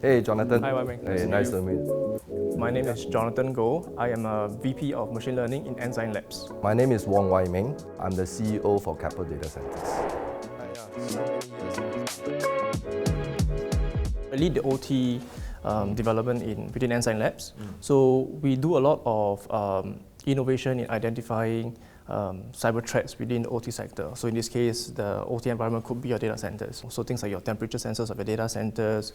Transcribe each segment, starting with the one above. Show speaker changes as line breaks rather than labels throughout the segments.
Hey, Jonathan.
Hi, Wai Ming.
Hey, nice to meet you.
My name is Jonathan Goh. I am a VP of Machine Learning in Ensign Labs.
My name is Wai Ming. I'm the CEO for Keppel Data Centers.
I lead the OT development within Ensign Labs. So we do a lot of innovation in identifying cyber threats within the OT sector. So in this case, the OT environment could be your data centers. So things like your temperature sensors of your data centers.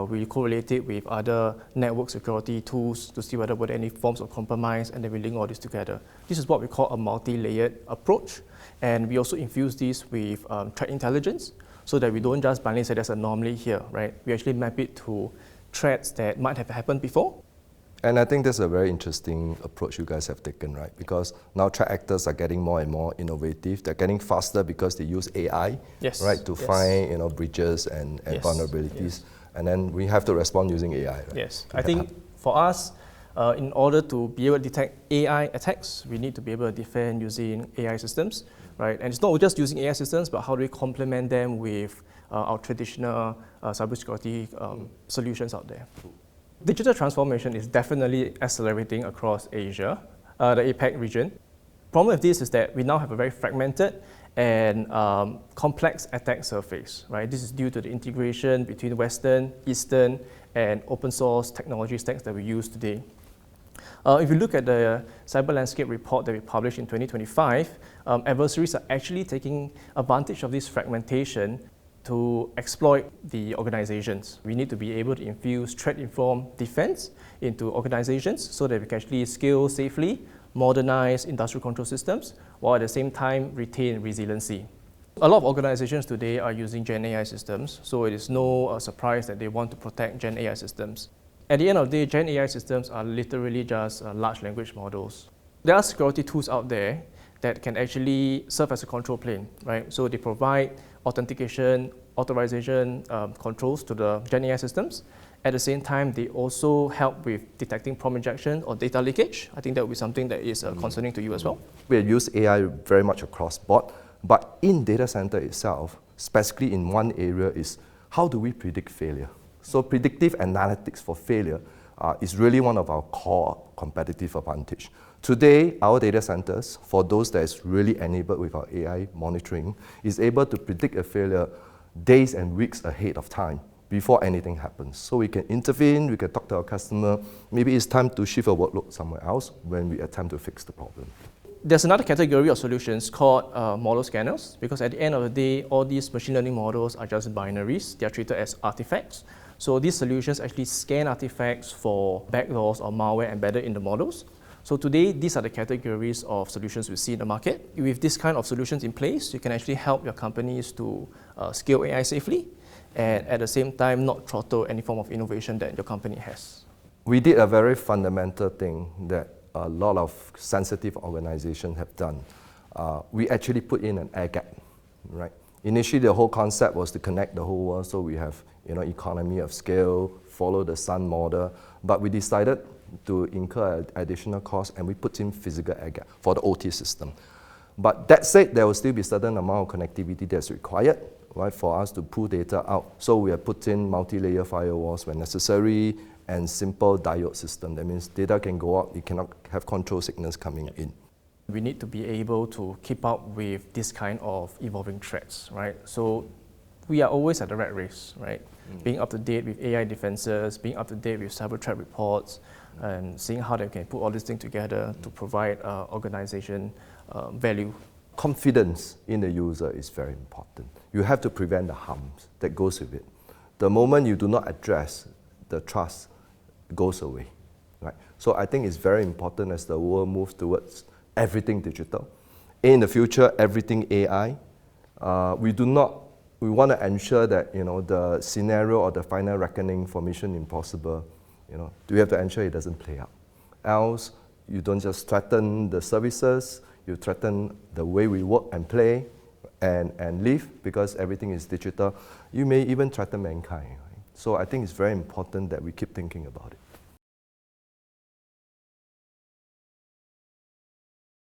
We correlate it with other network security tools to see whether there were any forms of compromise, and then we link all this together. This is what we call a multi-layered approach. And we also infuse this with threat intelligence, so that we don't just blindly say there's an anomaly here, right? We actually map it to threats that might have happened before.
And I think that's a very interesting approach you guys have taken, right? Because now threat actors are getting more and more innovative. They're getting faster because they use AI, right, to find breaches and vulnerabilities. And then we have to respond using AI. Right?
Yes, I think for us, in order to be able to detect AI attacks, we need to be able to defend using AI systems, right? And it's not just using AI systems, but how do we complement them with our traditional cybersecurity solutions out there. Digital transformation is definitely accelerating across Asia, the APAC region. Problem with this is that we now have a very fragmented and complex attack surface, right? This is due to the integration between Western, Eastern, and open source technology stacks that we use today. If you look at the Cyber Landscape report that we published in 2025, adversaries are actually taking advantage of this fragmentation to exploit the organizations. We need to be able to infuse threat-informed defense into organizations so that we can actually scale safely, modernize industrial control systems, while at the same time retain resiliency. A lot of organizations today are using Gen AI systems, so it is no surprise that they want to protect Gen AI systems. At the end of the day, Gen AI systems are literally just large language models. There are security tools out there that can actually serve as a control plane, right? So they provide authentication, authorization controls to the Gen AI systems. At the same time, they also help with detecting prompt injection or data leakage. I think that would be something that is concerning to you as well.
We use AI very much across board, but in data center itself, specifically in one area is how do we predict failure? So predictive analytics for failure is really one of our core competitive advantage. Today, our data centers, for those that is really enabled with our AI monitoring, is able to predict a failure days and weeks ahead of time before anything happens. So we can intervene, we can talk to our customer. Maybe it's time to shift a workload somewhere else when we attempt to fix the problem.
There's another category of solutions called model scanners, because at the end of the day, all these machine learning models are just binaries. They are treated as artifacts. So these solutions actually scan artifacts for backdoors or malware embedded in the models. So today, these are the categories of solutions we see in the market. With this kind of solutions in place, you can actually help your companies to scale AI safely and at the same time not throttle any form of innovation that your company has.
We did a very fundamental thing that a lot of sensitive organizations have done. We actually put in an air gap, right? Initially, the whole concept was to connect the whole world, so we have economy of scale, follow the sun model, but we decided to incur additional costs, and we put in physical air gap for the OT system. But that said, there will still be a certain amount of connectivity that's required, right, for us to pull data out. So we have put in multi-layer firewalls when necessary and simple diode system. That means data can go out, you cannot have control signals coming in.
We need to be able to keep up with this kind of evolving threats, right? So we are always at the rat race, right? Being up to date with AI defenses, being up to date with cyber threat reports, and seeing how they can put all these things together to provide organization value.
Confidence in the user is very important. You have to prevent the harms that goes with it. The moment you do not address, the trust goes away, right? So I think it's very important as the world moves towards everything digital. In the future, everything AI. We want to ensure that the scenario or the final reckoning for Mission Impossible, we have to ensure it doesn't play out. Else, you don't just threaten the services, you threaten the way we work and play and live, because everything is digital. You may even threaten mankind. Right? So I think it's very important that we keep thinking about it.